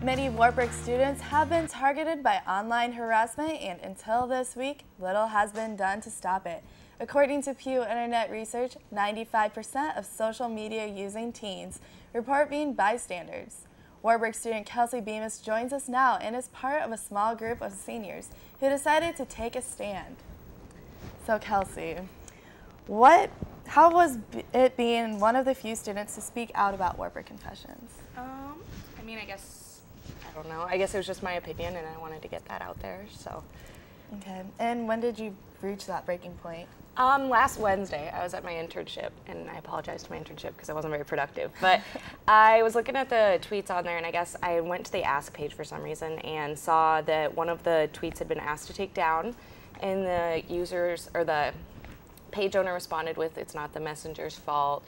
Many Wartburg students have been targeted by online harassment, and until this week, little has been done to stop it. According to Pew Internet Research, 95% of social media using teens report being bystanders. Wartburg student Kelsey Bemis joins us now and is part of a small group of seniors who decided to take a stand. So Kelsey, how was it being one of the few students to speak out about Wartburg confessions? I don't know. I guess it was just my opinion, and I wanted to get that out there. So. Okay. And when did you reach that breaking point? Last Wednesday, I was at my internship, and I apologize to my internship because I wasn't very productive. But I was looking at the tweets on there, and I guess I went to the Ask page for some reason and saw that one of the tweets had been asked to take down, and the users or the page owner responded with, "It's not the messenger's fault.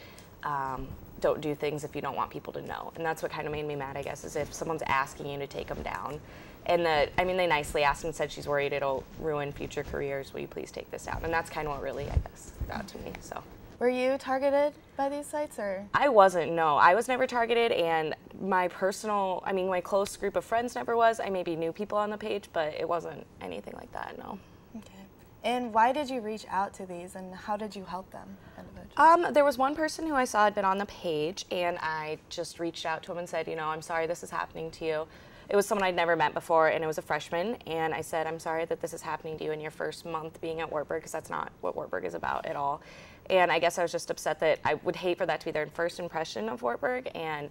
Don't do things if you don't want people to know." And that's what kind of made me mad, I guess, is if someone's asking you to take them down. And they nicely asked and said she's worried it'll ruin future careers. Will you please take this down? And that's kind of what really, I guess, got to me. So. Were you targeted by these sites, or? I wasn't, no. I was never targeted, and my close group of friends never was. I maybe knew people on the page, but it wasn't anything like that, no. Okay. And why did you reach out to these, and how did you help them? There was one person who I saw had been on the page, and I just reached out to him and said, I'm sorry this is happening to you. It was someone I'd never met before, and it was a freshman, and I said, I'm sorry that this is happening to you in your first month being at Wartburg, because that's not what Wartburg is about at all. And I guess I was just upset that I would hate for that to be their first impression of Wartburg, and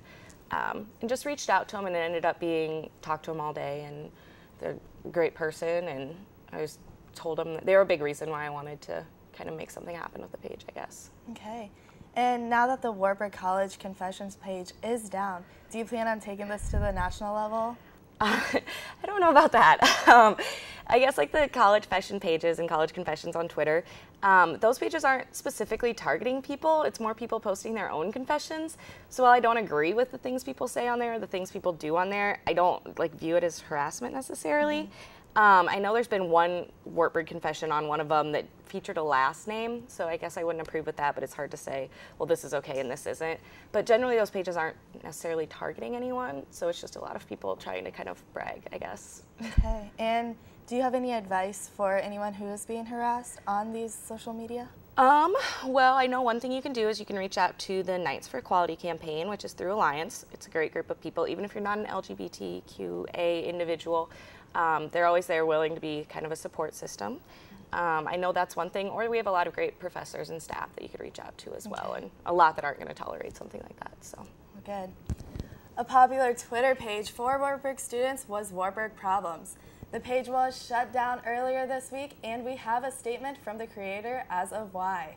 just reached out to him, and it ended up talked to him all day, and they're a great person, and I was told them that they were a big reason why I wanted to kind of make something happen with the page, I guess. Okay. And now that the Wartburg College Confessions page is down, do you plan on taking this to the national level? I don't know about that. I guess like the college confession pages and college confessions on Twitter, those pages aren't specifically targeting people. It's more people posting their own confessions. So while I don't agree with the things people say on there, the things people do on there, I don't view it as harassment necessarily. Mm-hmm. I know there's been one Wartburg confession on one of them that featured a last name, so I guess I wouldn't approve with that, but it's hard to say, well, this is okay and this isn't. But generally those pages aren't necessarily targeting anyone, so it's just a lot of people trying to kind of brag, I guess. Okay, and do you have any advice for anyone who is being harassed on these social media? Well, I know one thing you can do is you can reach out to the Knights for Equality campaign, which is through Alliance. It's a great group of people, even if you're not an LGBTQA individual. They're always there willing to be kind of a support system. I know that's one thing, or we have a lot of great professors and staff that you could reach out to as well, and a lot that aren't going to tolerate something like that. So. Good. A popular Twitter page for Wartburg students was Wartburg Problems. The page was shut down earlier this week, and we have a statement from the creator as of why.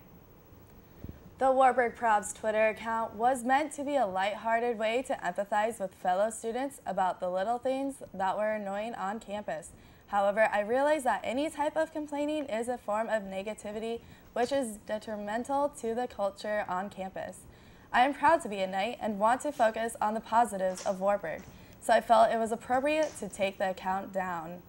The Wartburg Probs Twitter account was meant to be a lighthearted way to empathize with fellow students about the little things that were annoying on campus. However, I realize that any type of complaining is a form of negativity which is detrimental to the culture on campus. I am proud to be a Knight and want to focus on the positives of Wartburg, so I felt it was appropriate to take the account down.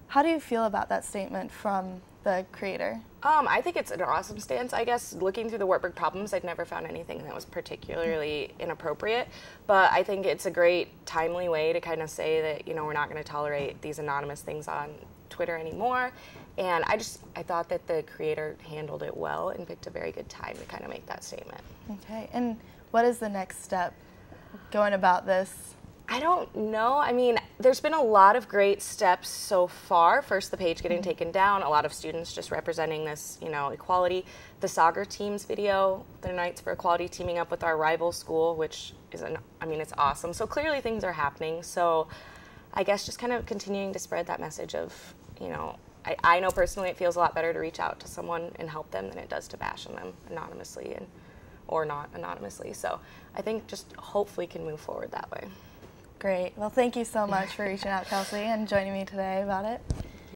How do you feel about that statement from the creator? I think it's an awesome stance. I guess looking through the Wartburg Problems, I'd never found anything that was particularly inappropriate, but I think it's a great, timely way to kind of say that, we're not going to tolerate these anonymous things on Twitter anymore, and I thought that the creator handled it well and picked a very good time to kind of make that statement. Okay, and what is the next step going about this? I don't know. There's been a lot of great steps so far. First, the page getting taken down, a lot of students just representing this, equality. The soccer team's video, the Knights for Equality teaming up with our rival school, which is, it's awesome. So clearly things are happening. So I guess just kind of continuing to spread that message of, I know personally it feels a lot better to reach out to someone and help them than it does to bash on them anonymously or not anonymously. So I think just hopefully can move forward that way. Great. Well, thank you so much for reaching out, Kelsey, and joining me today about it.